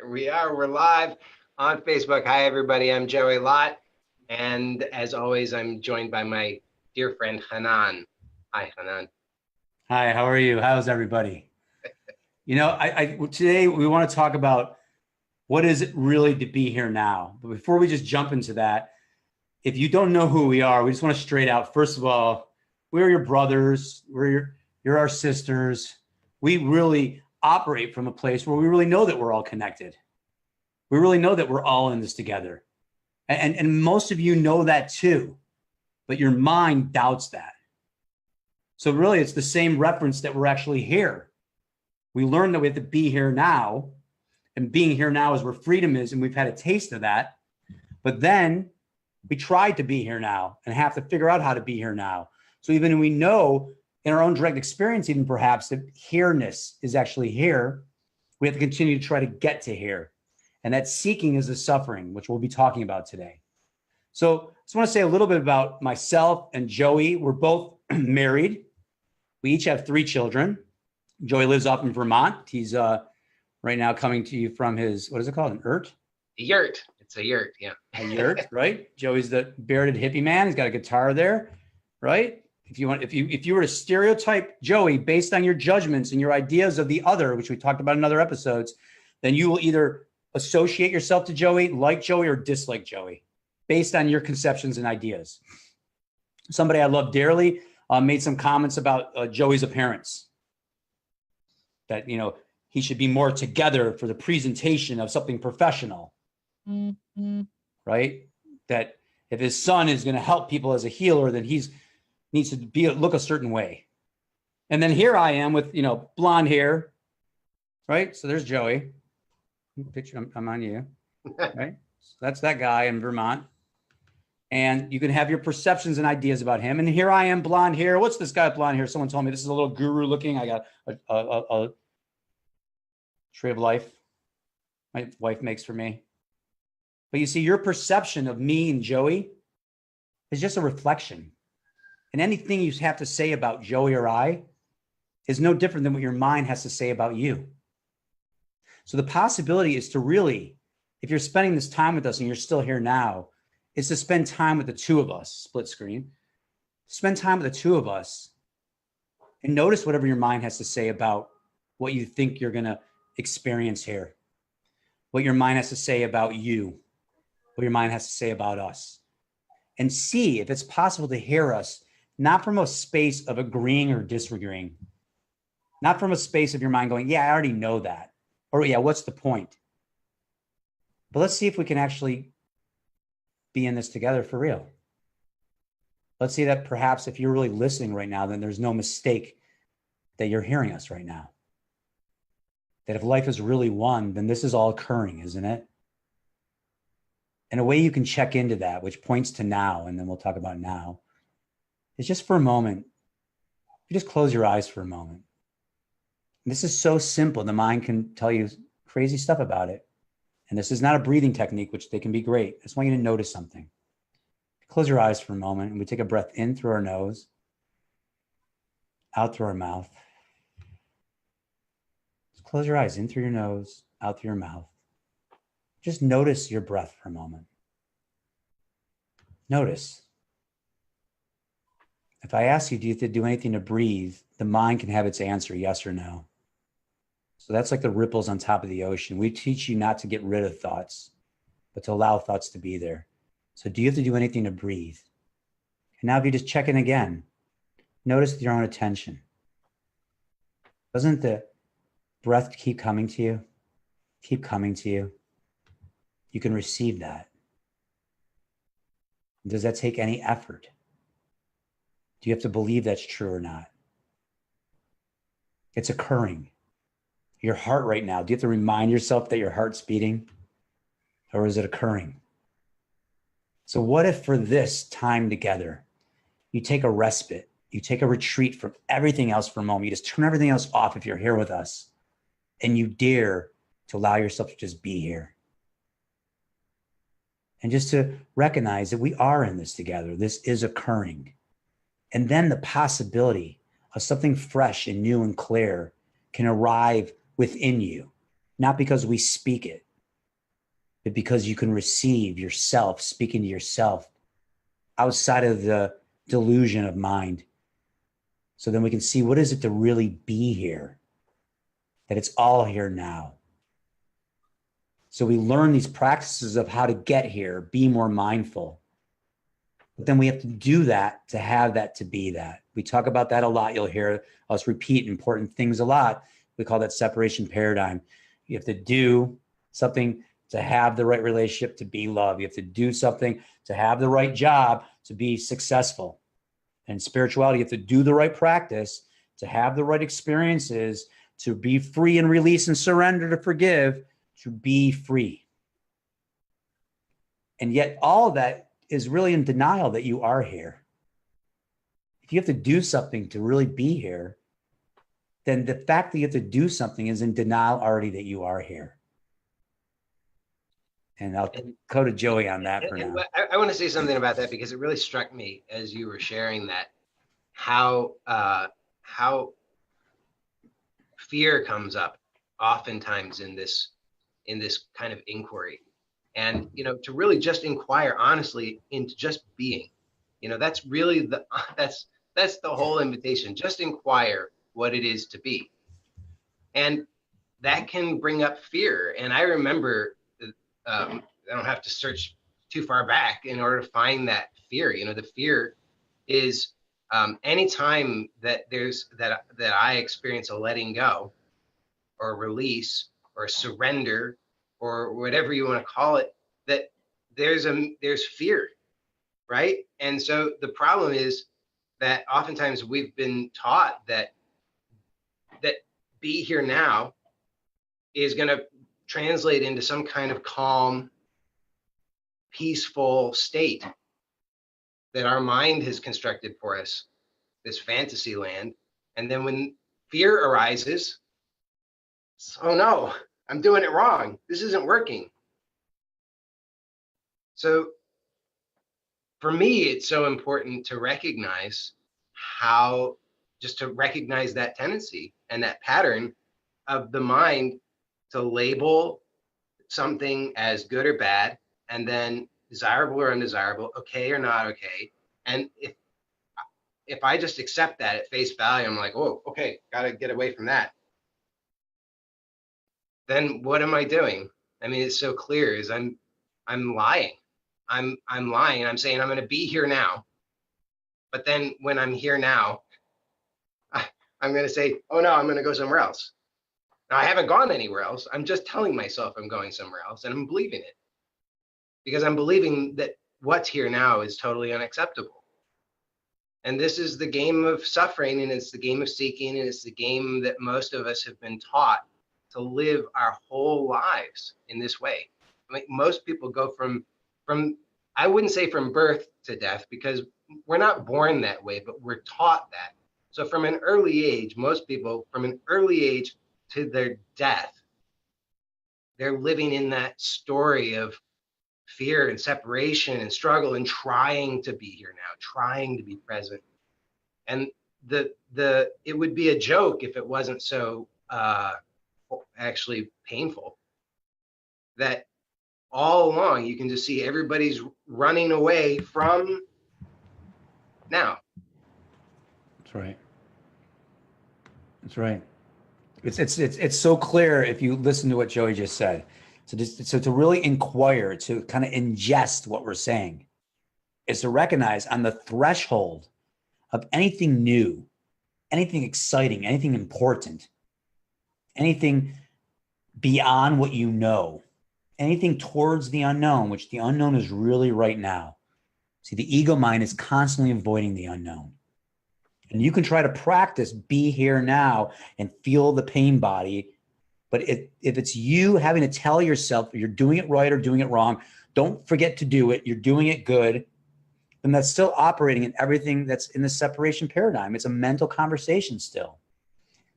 We're live on Facebook. Hi, everybody. I'm Joey Lott. And as always, I'm joined by my dear friend, Chanan. Hi, Chanan. Hi, how are you? How's everybody? Today we want to talk about what is it really to be here now. But before we just jump into that, if you don't know who we are, we just want to straight out. First of all, we're your brothers. You're our sisters. We really operate from a place where we really know that we're all connected. We really know that we're all in this together. And most of you know that too, but your mind doubts that. So really, it's the same reference that we're actually here. We learned that we have to be here now, and being here now is where freedom is, and we've had a taste of that. But then we tried to be here now and have to figure out how to be here now. So even when we know in our own direct experience, even perhaps that here-ness is actually here, we have to continue to try to get to here. And that seeking is the suffering, which we'll be talking about today. So I just want to say a little bit about myself and Joey. We're both married. We each have 3 children. Joey lives up in Vermont. He's right now coming to you from his, what is it called? An yurt? A yurt. It's a yurt, yeah. A yurt, right? Joey's the bearded hippie man. He's got a guitar there, right? If you were to stereotype Joey based on your judgments and your ideas of the other, which we talked about in other episodes, then you will either associate yourself to Joey, like Joey, or dislike Joey based on your conceptions and ideas. Somebody I love dearly made some comments about Joey's appearance, that, he should be more together for the presentation of something professional, right? That if his son is going to help people as a healer, then he's needs to look a certain way. And then here I am with, blonde hair, right? So there's Joey. Picture, I'm on you, right? So that's that guy in Vermont. And you can have your perceptions and ideas about him. And here I am, blonde hair. What's this guy with blonde hair? Someone told me this is a little guru looking. I got a tree of life my wife makes for me. But you see, your perception of me and Joey is just a reflection. And anything you have to say about Joey or I is no different than what your mind has to say about you. So the possibility is to really, if you're spending this time with us and you're still here now, is to spend time with the two of us, split screen. Spend time with the two of us and notice whatever your mind has to say about what you think you're going to experience here, what your mind has to say about you, what your mind has to say about us, and see if it's possible to hear us, not from a space of agreeing or disagreeing, not from a space of your mind going, yeah, I already know that. Or yeah, what's the point? But let's see if we can actually be in this together for real. Let's see that perhaps if you're really listening right now, then there's no mistake that you're hearing us right now. That if life is really one, then this is all occurring, isn't it? And a way you can check into that, which points to now, and then we'll talk about now, is just for a moment, you just close your eyes for a moment. And this is so simple. The mind can tell you crazy stuff about it. And this is not a breathing technique, which they can be great. I just want you to notice something. Close your eyes for a moment, and we take a breath in through our nose, out through our mouth. Just close your eyes in through your nose, out through your mouth. Just notice your breath for a moment. Notice. If I ask you, do you have to do anything to breathe? The mind can have its answer, yes or no. So that's like the ripples on top of the ocean. We teach you not to get rid of thoughts, but to allow thoughts to be there. So do you have to do anything to breathe? And now if you just check in again, notice with your own attention. Doesn't the breath keep coming to you? Keep coming to you? You can receive that. Does that take any effort? Do you have to believe that's true or not? It's occurring. Your heart right now, do you have to remind yourself that your heart's beating? Or is it occurring? So what if for this time together, you take a respite, you take a retreat from everything else for a moment, you just turn everything else off if you're here with us, and you dare to allow yourself to just be here. And just to recognize that we are in this together, this is occurring. And then the possibility of something fresh and new and clear can arrive within you, not because we speak it, but because you can receive yourself, speaking to yourself outside of the delusion of mind. So then we can see, what is it to really be here? That it's all here now. So we learn these practices of how to get here, be more mindful. But then we have to do that to have that, to be that. We talk about that a lot. You'll hear us repeat important things a lot. We call that separation paradigm. You have to do something to have the right relationship, to be love. You have to do something to have the right job, to be successful. And spirituality, you have to do the right practice to have the right experiences, to be free and release and surrender, to forgive, to be free. And yet all of that is really in denial that you are here. If you have to do something to really be here, then the fact that you have to do something is in denial already that you are here. And I'll go to Joey on that for now. I want to say something about that, because it really struck me as you were sharing that, how fear comes up oftentimes in this kind of inquiry. And, to really just inquire honestly into just being, that's really that's the whole invitation. Just inquire what it is to be. And that can bring up fear. And I remember, I don't have to search too far back in order to find that fear. The fear is anytime that I experience a letting go or a release or a surrender, or whatever you want to call it, that there's fear, right? And so the problem is that oftentimes we've been taught that be here now is going to translate into some kind of calm, peaceful state that our mind has constructed for us, this fantasy land. And then when fear arises, oh no, I'm doing it wrong. This isn't working. So for me, it's so important to recognize that tendency and that pattern of the mind to label something as good or bad, and then desirable or undesirable, okay or not okay. And if I just accept that at face value, I'm like, oh, okay, gotta get away from that. Then what am I doing? I mean, it's so clear, is I'm lying. I'm lying. I'm saying I'm going to be here now. But then when I'm here now, I'm going to say, oh no, I'm going to go somewhere else. Now I haven't gone anywhere else. I'm just telling myself I'm going somewhere else, and I'm believing it, because I'm believing that what's here now is totally unacceptable. And this is the game of suffering, and it's the game of seeking, and it's the game that most of us have been taught to live our whole lives in this way. I mean, most people go from I wouldn't say from birth to death, because we're not born that way, but we're taught that. So from an early age, most people from an early age to their death, they're living in that story of fear and separation and struggle and trying to be here now, trying to be present. And it would be a joke if it wasn't so actually painful, that all along you can just see everybody's running away from now. That's right. That's right. It's so clear if you listen to what Joey just said. So to really inquire, to kind of ingest what we're saying, is to recognize on the threshold of anything new, anything exciting, anything important, anything beyond what you know, anything towards the unknown, which the unknown is really right now. See, the ego mind is constantly avoiding the unknown. And you can try to practice be here now and feel the pain body. But if it's you having to tell yourself you're doing it right or doing it wrong, don't forget to do it, you're doing it good, then that's still operating in everything that's in the separation paradigm. It's a mental conversation still.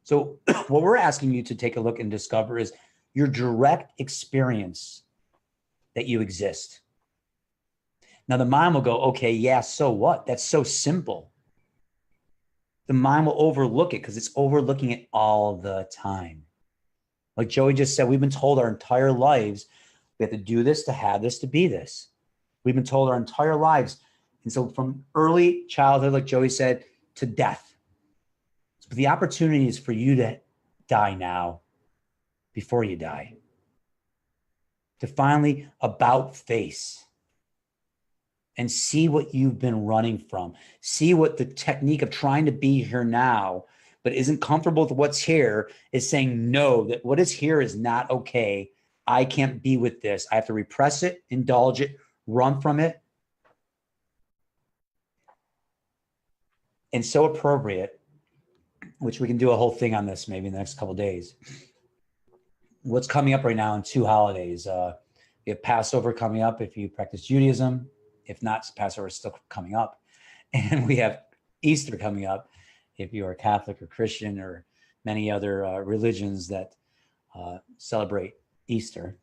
So what we're asking you to take a look and discover is your direct experience that you exist. Now the mind will go, okay, yeah, so what? That's so simple. The mind will overlook it because it's overlooking it all the time. Like Joey just said, we've been told our entire lives We have to do this to have this to be this. We've been told our entire lives. And so from early childhood, like Joey said, to death. So the opportunity is for you to die now before you die. To finally about face and see what you've been running from. See what the technique of trying to be here now, but isn't comfortable with what's here, is saying no, that what is here is not okay. I can't be with this. I have to repress it, indulge it, run from it. And so appropriate, which we can do a whole thing on this maybe in the next couple of days. What's coming up right now in 2 holidays? We have Passover coming up if you practice Judaism. If not, Passover is still coming up. And we have Easter coming up if you are Catholic or Christian or many other religions that celebrate Easter.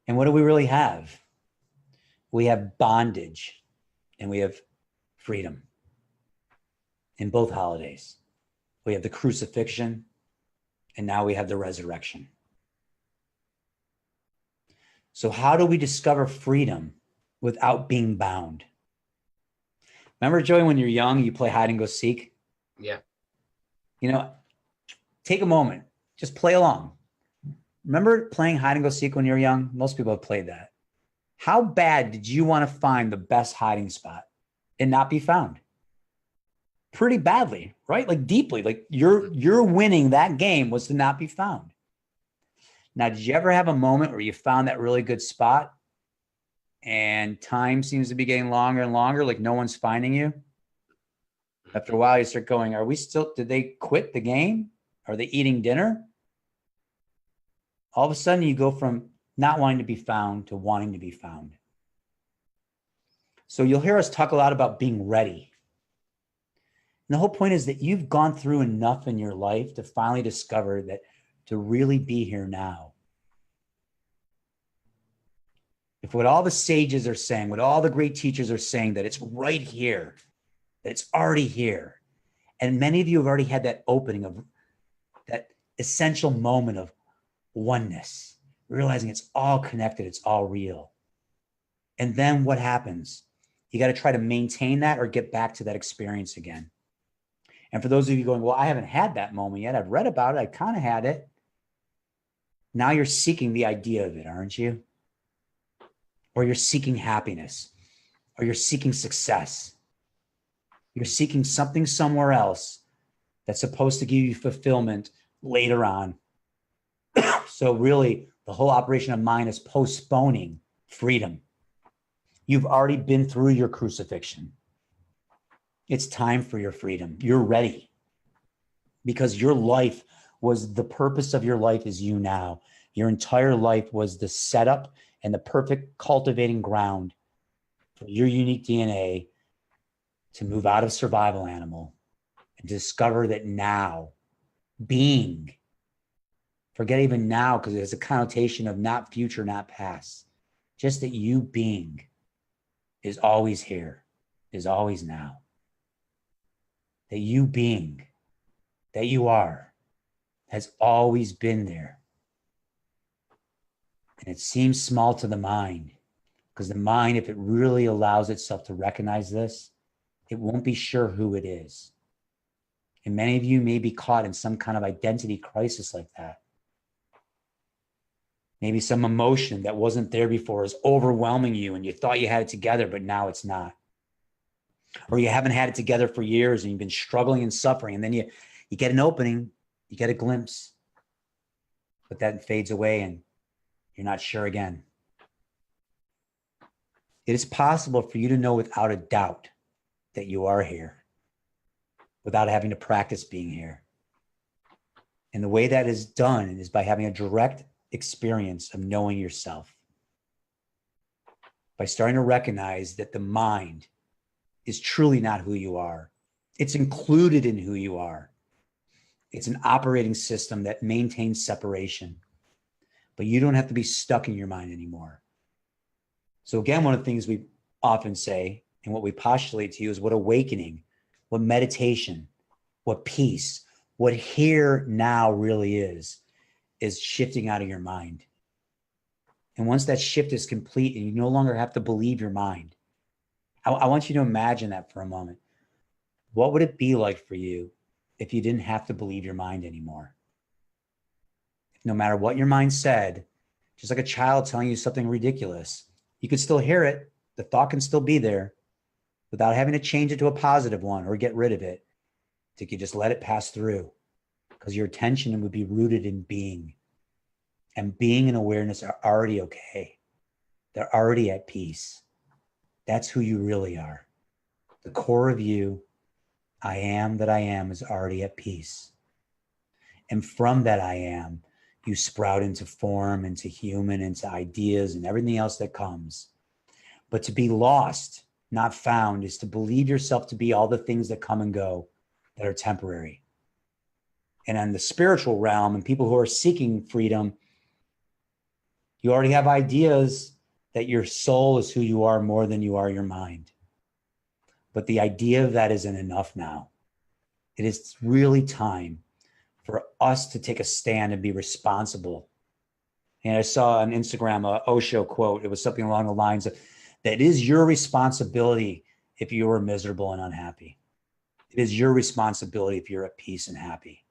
And what do we really have? We have bondage and we have freedom in both holidays. We have the crucifixion and now we have the resurrection. So how do we discover freedom without being bound? Remember, Joey, when you're young, you play hide and go seek? Yeah. You know, take a moment, just play along. Remember playing hide and go seek when you were young? Most people have played that. How bad did you want to find the best hiding spot and not be found? Pretty badly, right? Like deeply, like your winning that game was to not be found. Now, did you ever have a moment where you found that really good spot and time seems to be getting longer and longer, like no one's finding you? After a while, you start going, did they quit the game? Are they eating dinner? All of a sudden, you go from not wanting to be found to wanting to be found. So you'll hear us talk a lot about being ready. And the whole point is that you've gone through enough in your life to finally discover that to really be here now. If what all the sages are saying, what all the great teachers are saying, that it's right here, that it's already here. And many of you have already had that opening of that essential moment of oneness, realizing it's all connected, it's all real. And then what happens? You got to try to maintain that or get back to that experience again. And for those of you going, well, I haven't had that moment yet. I've read about it. I kind of had it. Now you're seeking the idea of it, aren't you? Or you're seeking happiness, or you're seeking success. You're seeking something somewhere else that's supposed to give you fulfillment later on. So really, the whole operation of mind is postponing freedom. You've already been through your crucifixion. It's time for your freedom. You're ready because your life was the purpose of your life is you now. Your entire life was the setup and the perfect cultivating ground for your unique DNA to move out of survival animal and discover that now being, forget even now because it has a connotation of not future, not past, just that you being is always here, is always now. That you being, that you are, has always been there. And it seems small to the mind because the mind, if it really allows itself to recognize this, it won't be sure who it is. And many of you may be caught in some kind of identity crisis like that. Maybe some emotion that wasn't there before is overwhelming you and you thought you had it together, but now it's not. Or you haven't had it together for years and you've been struggling and suffering. And then you get an opening, you get a glimpse, but that fades away and you're not sure again. It is possible for you to know without a doubt that you are here without having to practice being here. And the way that is done is by having a direct experience of knowing yourself. By starting to recognize that the mind is truly not who you are. It's included in who you are. It's an operating system that maintains separation, but you don't have to be stuck in your mind anymore. So again, one of the things we often say and what we postulate to you is what awakening, what meditation, what peace, what here now really is shifting out of your mind. And once that shift is complete and you no longer have to believe your mind, I want you to imagine that for a moment. What would it be like for you if you didn't have to believe your mind anymore? No matter what your mind said, just like a child telling you something ridiculous, you could still hear it. The thought can still be there without having to change it to a positive one or get rid of it. You could just let it pass through because your attention would be rooted in being. And being and awareness are already okay. They're already at peace. That's who you really are. The core of you, I am that I am, is already at peace. And from that I am, you sprout into form, into human, into ideas and everything else that comes. But to be lost, not found, is to believe yourself to be all the things that come and go that are temporary. And on the spiritual realm and people who are seeking freedom, you already have ideas that your soul is who you are more than you are your mind. But the idea of that isn't enough now. It is really time for us to take a stand and be responsible. And I saw on Instagram a Osho quote. It was something along the lines of, that it is your responsibility if you are miserable and unhappy. It is your responsibility if you're at peace and happy.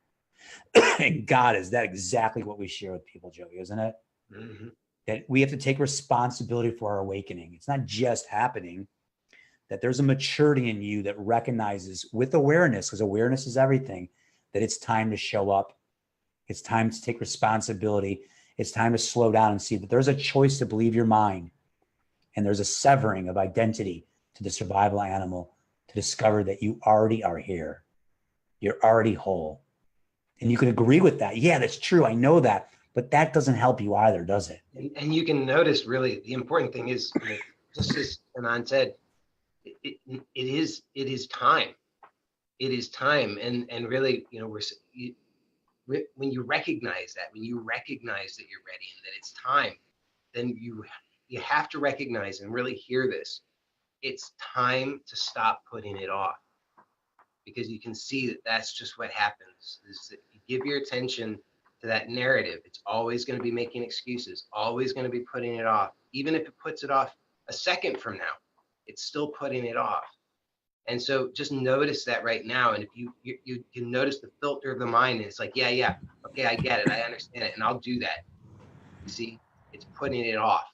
And God, is that exactly what we share with people, Joey, isn't it? Mm-hmm. That we have to take responsibility for our awakening. It's not just happening, that there's a maturity in you that recognizes with awareness, because awareness is everything, that it's time to show up. It's time to take responsibility. It's time to slow down and see that there's a choice to believe your mind. And there's a severing of identity to the survival animal to discover that you already are here. You're already whole. And you can agree with that. Yeah, that's true. I know that. But that doesn't help you either, does it? And you can notice, really, the important thing is, just as Chanan said, it is time. It is time. And really, when you recognize that, when you recognize that you're ready and that it's time, then you have to recognize and really hear this. It's time to stop putting it off, because you can see that that's just what happens, is that you give your attention to that narrative. It's always going to be making excuses, always going to be putting it off. Even if it puts it off a second from now, it's still putting it off. And so just notice that right now. And if you can notice the filter of the mind, and it's like, yeah, okay, I get it, I understand it, and I'll do that. You see, it's putting it off.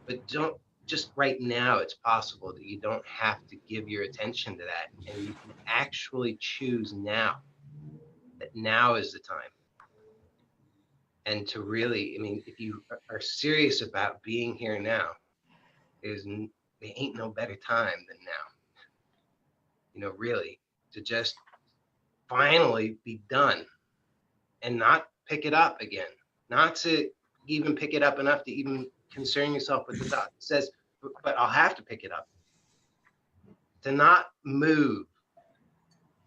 But don't, just right now, it's possible that you don't have to give your attention to that, and you can actually choose now, that now is the time. And to really, if you are serious about being here now, there ain't no better time than now. Really, to just finally be done and not pick it up again, not to even pick it up enough to even concern yourself with the thought that says, but I'll have to pick it up. To not move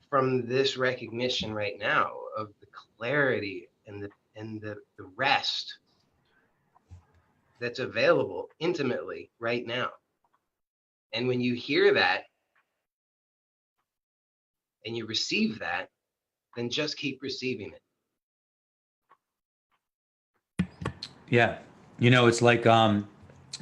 from this recognition right now of the clarity and the rest that's available intimately right now. And when you hear that and you receive that, then just keep receiving it. Yeah. It's like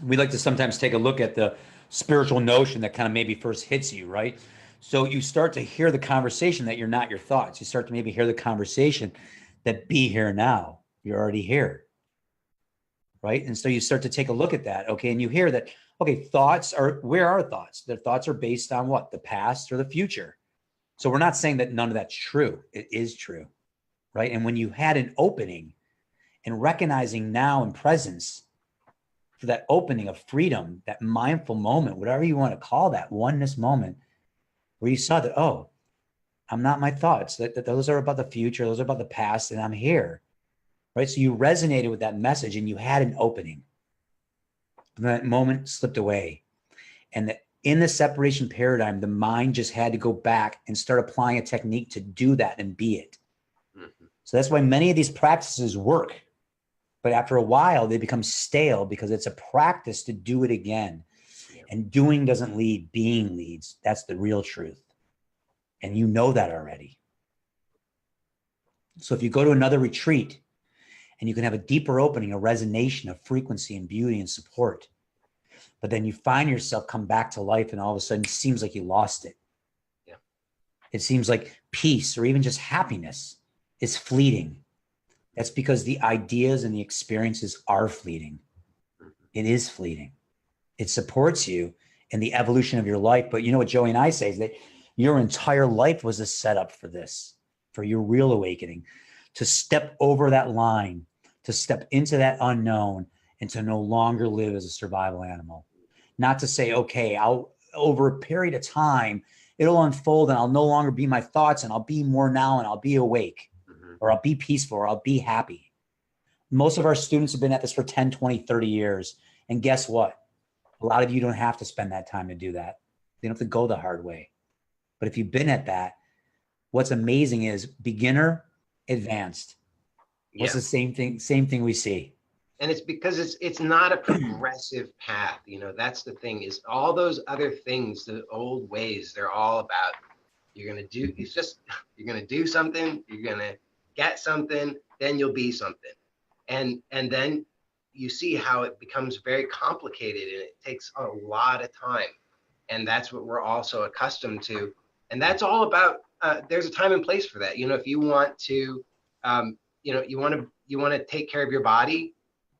we like to sometimes take a look at the spiritual notion that kind of maybe first hits you, right? So you start to hear the conversation that you're not your thoughts. You start to maybe hear the conversation that be here now. You're already here. Right. And so you start to take a look at that. Okay. And you hear that, okay, where are thoughts? Their thoughts are based on what? The past or the future. So we're not saying that none of that's true. It is true. Right. And when you had an opening and recognizing now and presence for that opening of freedom, that mindful moment, whatever you want to call that oneness moment, where you saw that, oh, I'm not my thoughts, that those are about the future, those are about the past, and I'm here. Right. So you resonated with that message and you had an opening. And that moment slipped away. And in the separation paradigm, the mind just had to go back and start applying a technique to do that and be it. Mm-hmm. So that's why many of these practices work. But after a while, they become stale because it's a practice to do it again. Yeah. And doing doesn't lead, being leads. That's the real truth. And you know that already. So if you go to another retreat and you can have a deeper opening, a resonation of frequency and beauty and support. But then you find yourself come back to life, and all of a sudden it seems like you lost it. Yeah. It seems like peace or even just happiness is fleeting. That's because the ideas and the experiences are fleeting. It is fleeting. It supports you in the evolution of your life. But you know what Joey and I say is that your entire life was a setup for this, for your real awakening, to step over that line, to step into that unknown, and to no longer live as a survival animal. Not to say, okay, I'll over a period of time, it'll unfold and I'll no longer be my thoughts and I'll be more now and I'll be awake, or I'll be peaceful, or I'll be happy. Most of our students have been at this for 10, 20, 30 years. And guess what? A lot of you don't have to spend that time to do that. You don't have to go the hard way. But if you've been at that, what's amazing is beginner, advanced. What's the same thing we see? And it's because it's not a progressive path. You know, that's the thing, is all those other things, the old ways, they're all about, you're going to do something, you're going to get something, then you'll be something. And then you see how it becomes very complicated and it takes a lot of time. And that's what we're also accustomed to. And that's all about, there's a time and place for that. You know, if you want to, you want to take care of your body,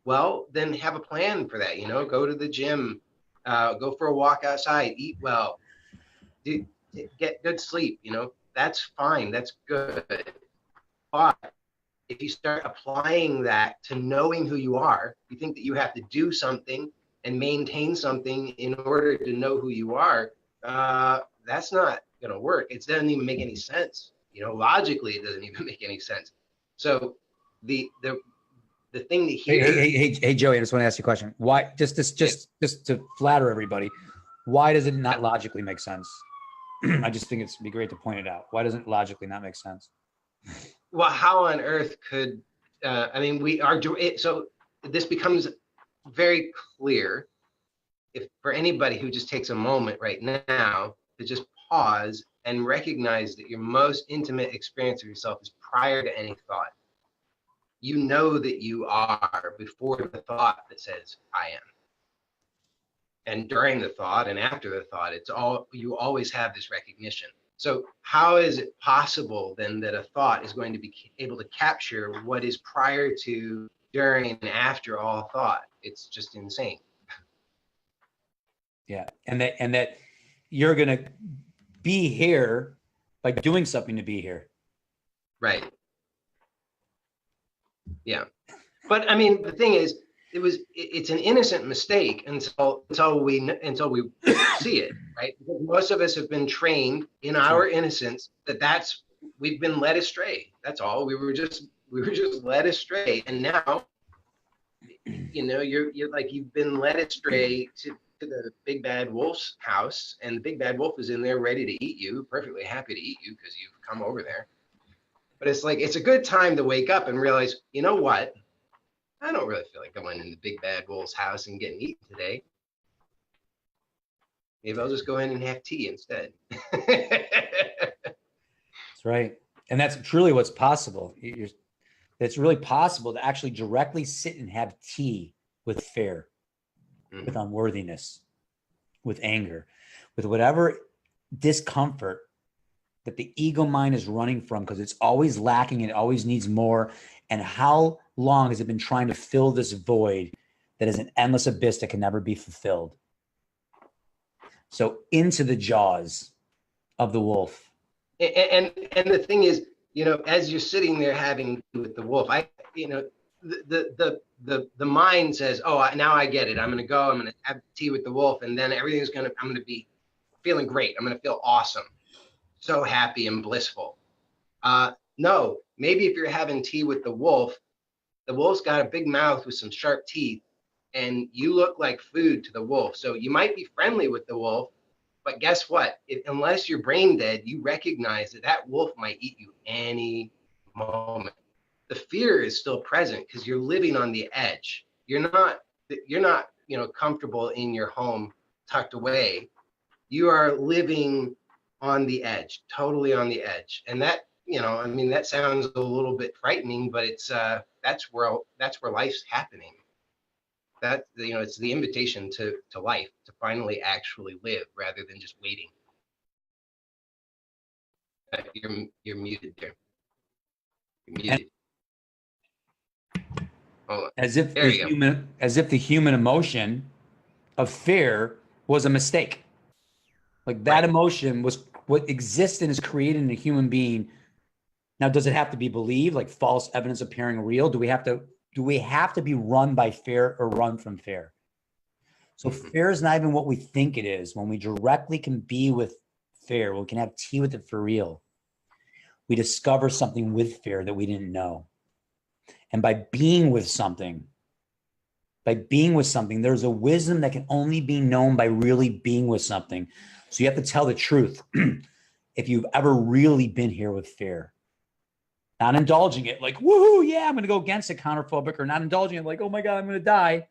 well, then have a plan for that. You know, go to the gym, go for a walk outside, eat well, get good sleep. You know, that's fine. That's good. But if you start applying that to knowing who you are, you think that you have to do something and maintain something in order to know who you are. That's not going to work. It doesn't even make any sense. You know, logically, it doesn't even make any sense. So the thing to hear. Hey, Joey, I just want to ask you a question. Why, just to flatter everybody, why does it not logically make sense? I just think it'd be great to point it out. Why doesn't it logically not make sense? Well, how on earth could, we are, so this becomes very clear if for anybody who just takes a moment right now to just pause and recognize that your most intimate experience of yourself is prior to any thought. You know that you are before the thought that says, I am. And during the thought and after the thought, you always have this recognition. So how is it possible then that a thought is going to be able to capture what is prior to, during, and after all thought? It's just insane. Yeah, and that you're going to be here by doing something to be here. Right. Yeah. But I mean, the thing is, it's an innocent mistake until we see it, right? Because most of us have been trained in our innocence that's we've been led astray. That's all. We were just led astray, and now, you know, you're like, you've been led astray to the big bad wolf's house, and the big bad wolf is in there ready to eat you, perfectly happy to eat you because you've come over there. But it's like, it's a good time to wake up and realize, you know what? I don't really feel like going in the big bad wolf's house and getting eaten today. Maybe I'll just go in and have tea instead. That's right. And that's truly what's possible. It's really possible to actually directly sit and have tea with fear, with unworthiness, with anger, with whatever discomfort that the ego mind is running from, because it's always lacking and it always needs more. And how long has it been trying to fill this void that is an endless abyss that can never be fulfilled? So into the jaws of the wolf. And the thing is, you know, as you're sitting there having with the wolf, the mind says, oh, now I get it. I'm going to go, I'm going to have tea with the wolf, and then I'm going to be feeling great. I'm going to feel awesome. So happy and blissful. No, maybe if you're having tea with the wolf's got a big mouth with some sharp teeth, and you look like food to the wolf. So you might be friendly with the wolf, but guess what? Unless you're brain dead, you recognize that wolf might eat you any moment. The fear is still present because you're living on the edge. You're not, comfortable in your home tucked away. You are living on the edge, totally on the edge. And that you know, I mean, that sounds a little bit frightening, but it's that's where life's happening. That, you know, it's the invitation to life, to finally actually live rather than just waiting. You're muted there. You're muted. Oh, there you go. As if the human emotion of fear was a mistake. Like that Right. emotion was what exists and is created in a human being. Now, does it have to be believed, like false evidence appearing real? Do we have to be run by fear or run from fear? So fear is not even what we think it is. When we directly can be with fear, we can have tea with it for real. We discover something with fear that we didn't know. And by being with something, there's a wisdom that can only be known by really being with something. So you have to tell the truth. If you've ever really been here with fear, not indulging it like, woohoo, yeah, I'm going to go against it, counterphobic, or not indulging it like, oh my God, I'm going to die.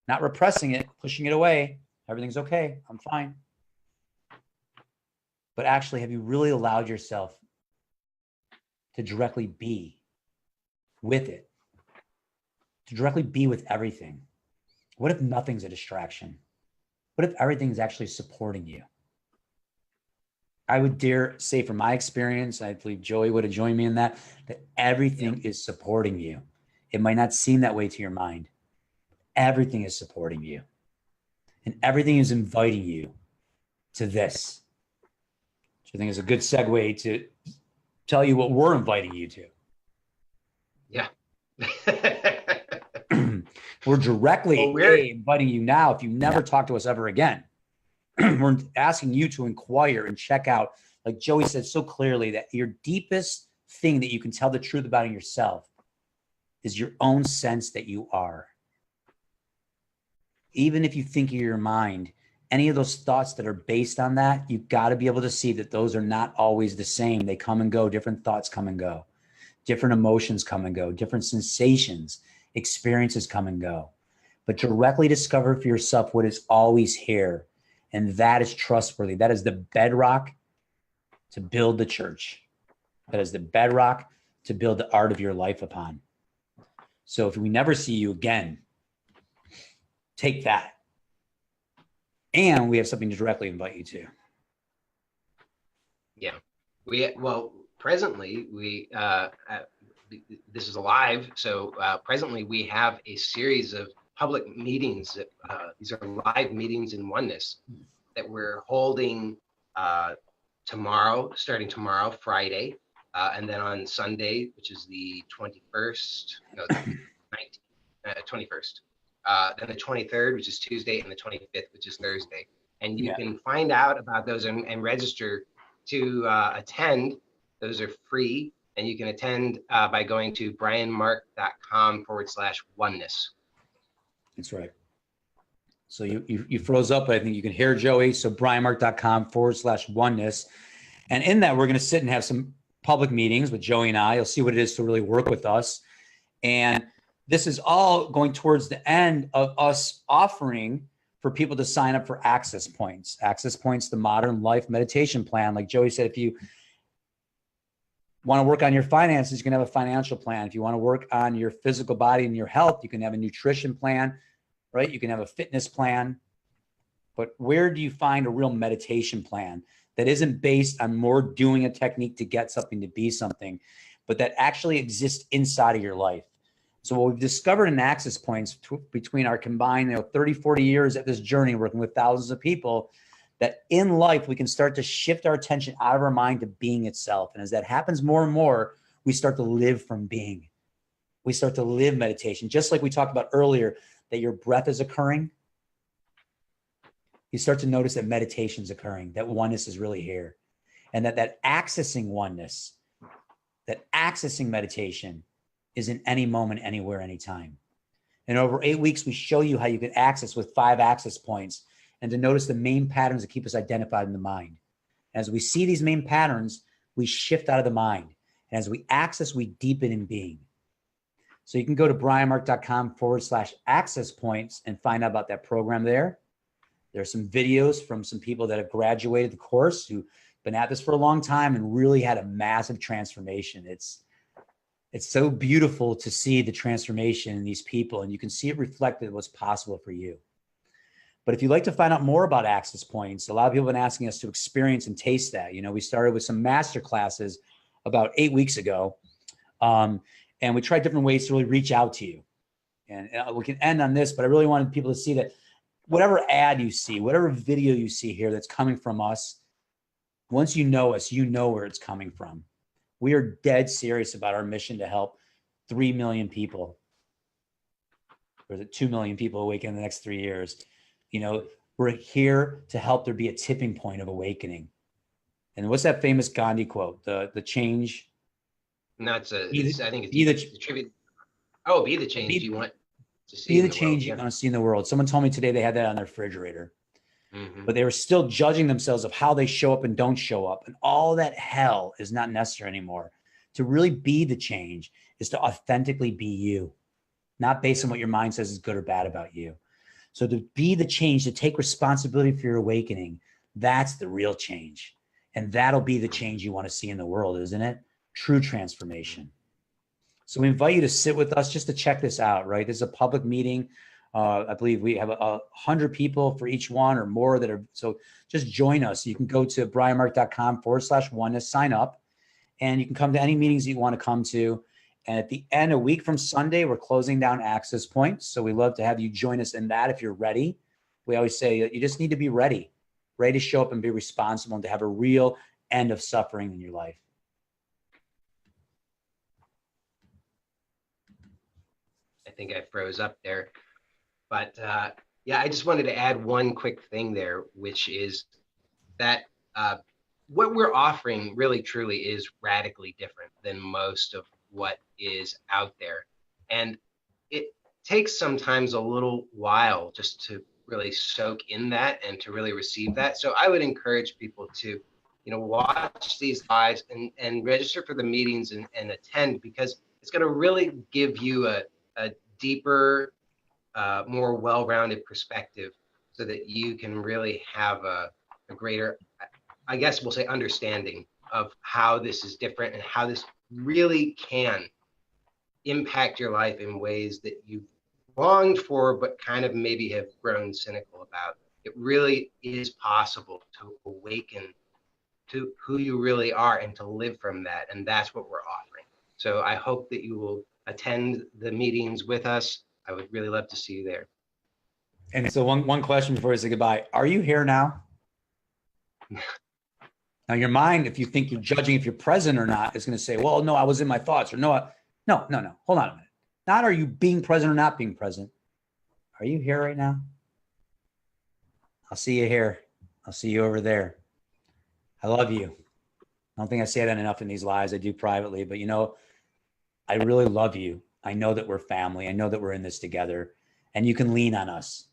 Not repressing it, pushing it away. Everything's okay. I'm fine. But actually, have you really allowed yourself to directly be with it? To directly be with everything? What if nothing's a distraction? What if everything's actually supporting you? I would dare say from my experience, I believe Joey would have joined me in that everything is supporting you. It might not seem that way to your mind. Everything is supporting you. And everything is inviting you to this. Which I think is a good segue to tell you what we're inviting you to. Yeah. We're directly inviting you now. If you never talk to us ever again, we're asking you to inquire and check out, like Joey said so clearly, that your deepest thing that you can tell the truth about in yourself is your own sense that you are. Even if you think of your mind, any of those thoughts that are based on that, you've got to be able to see that those are not always the same. They come and go. Different thoughts come and go. Different emotions come and go. Different sensations, experiences come and go. But directly discover for yourself what is always here. And that is trustworthy. That is the bedrock to build the church. That is the bedrock to build the art of your life upon. So if we never see you again, take that. And we have something to directly invite you to. Yeah. Presently, this is live. So presently we have a series of public meetings. These are live meetings in Oneness that we're holding starting tomorrow, Friday, and then on Sunday, which is the 21st, no, 21st. Then the 23rd, which is Tuesday, and the 25th, which is Thursday. And you can find out about those and register to attend. Those are free, and you can attend by going to brianmark.com/oneness. That's right. So you froze up, but I think you can hear Joey. So brianmark.com/oneness. And in that, we're going to sit and have some public meetings with Joey and I. You'll see what it is to really work with us. And this is all going towards the end of us offering for people to sign up for Access Points. Access Points, the Modern Life Meditation Plan. Like Joey said, if you want to work on your finances, you can have a financial plan. If you want to work on your physical body and your health, you can have a nutrition plan, right? You can have a fitness plan. But where do you find a real meditation plan that isn't based on more doing a technique to get something to be something, but that actually exists inside of your life? So what we've discovered in Access Points between our combined 30, 40 years at this journey, working with thousands of people, that in life, we can start to shift our attention out of our mind to being itself. And as that happens more and more, we start to live from being. We start to live meditation. Just like we talked about earlier, that your breath is occurring. You start to notice that meditation is occurring, that oneness is really here. And that accessing oneness, that accessing meditation is in any moment, anywhere, anytime. And over 8 weeks, we show you how you can access with 5 access points and to notice the main patterns that keep us identified in the mind. As we see these main patterns, we shift out of the mind. And as we access, we deepen in being. So you can go to brianmark.com/access points and find out about that program there. There are some videos from some people that have graduated the course who been at this for a long time and really had a massive transformation. It's so beautiful to see the transformation in these people, and you can see it reflected in what's possible for you. But if you'd like to find out more about access points, a lot of people have been asking us to experience and taste that. You know, we started with some master classes about 8 weeks ago, and we tried different ways to really reach out to you. And we can end on this, but I really wanted people to see that whatever ad you see, whatever video you see here that's coming from us, once you know us, you know where it's coming from. We are dead serious about our mission to help 3 million people, or is it 2 million people awaken in the next 3 years. You know, we're here to help there be a tipping point of awakening. And what's that famous Gandhi quote? The change. No, I think it's be the tribute. Oh, be the change you want to see. Be the change you want to see in the world. Someone told me today they had that on their refrigerator. Mm-hmm. But they were still judging themselves of how they show up and don't show up. And all that hell is not necessary anymore. To really be the change is to authentically be you, not based on what your mind says is good or bad about you. So to be the change, to take responsibility for your awakening, that's the real change. And that'll be the change you want to see in the world, isn't it? True transformation. So we invite you to sit with us just to check this out, right? This is a public meeting. I believe we have 100 people for each one or more that are, so just join us. You can go to brianmark.com/oneness, sign up, and you can come to any meetings you want to come to. And at the end, a week from Sunday, we're closing down access points. So we love to have you join us in that if you're ready. We always say that you just need to be ready to show up and be responsible and to have a real end of suffering in your life. I think I froze up there. But yeah, I just wanted to add one quick thing there, which is that what we're offering really truly is radically different than most of what is out there. And it takes sometimes a little while just to really soak in that and to really receive that. So I would encourage people to, watch these lives and register for the meetings and attend, because it's going to really give you a deeper, more well-rounded perspective, so that you can really have a greater, I guess we'll say, understanding of how this is different and how this really can impact your life in ways that you've longed for, but kind of maybe have grown cynical about. It really is possible to awaken to who you really are and to live from that. And that's what we're offering. So I hope that you will attend the meetings with us. I would really love to see you there. And so one question before we say goodbye. Are you here now? Now your mind, if you think you're judging if you're present or not, is going to say, well, no, I was in my thoughts, or no. Hold on a minute. Not are you being present or not being present. Are you here right now? I'll see you here. I'll see you over there. I love you. I don't think I say that enough in these lives. I do privately, but I really love you. I know that we're family. I know that we're in this together, and you can lean on us.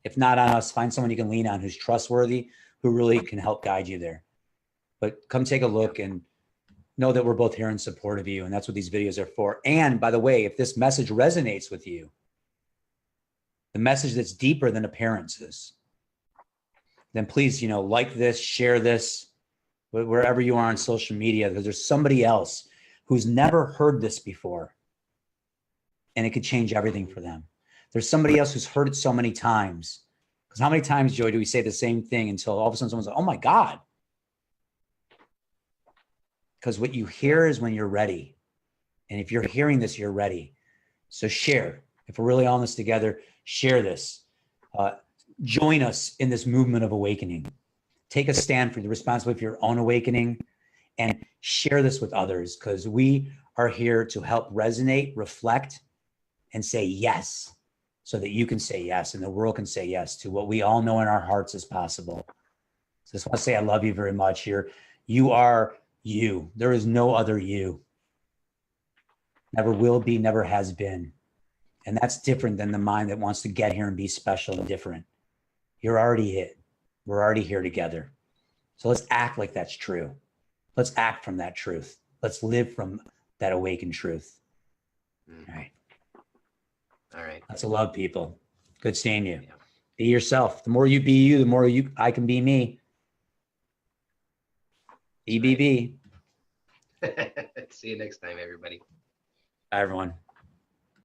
If not on us, find someone you can lean on who's trustworthy, who really can help guide you there. But come take a look and know that we're both here in support of you. And that's what these videos are for. And by the way, if this message resonates with you, the message that's deeper than appearances, then please, like this, share this, wherever you are on social media, because there's somebody else who's never heard this before, and it could change everything for them. There's somebody else who's heard it so many times. Because how many times, Joy, do we say the same thing until all of a sudden someone's like, oh my God. Because what you hear is when you're ready. And if you're hearing this, you're ready. So share. If we're really all in this together, share this. Join us in this movement of awakening. Take a stand for the responsibility for your own awakening and share this with others, because we are here to help resonate, reflect, and say yes, so that you can say yes and the world can say yes to what we all know in our hearts is possible. So I just want to say I love you very much. You are you. There is no other you. Never will be, never has been. And that's different than the mind that wants to get here and be special and different. You're already it. We're already here together. So let's act like that's true. Let's act from that truth. Let's live from that awakened truth. All right. All right. That's a love, people. Good seeing you. Yeah. Be yourself. The more you be you, the more I can be me. EBB. See you next time, everybody. Bye, everyone.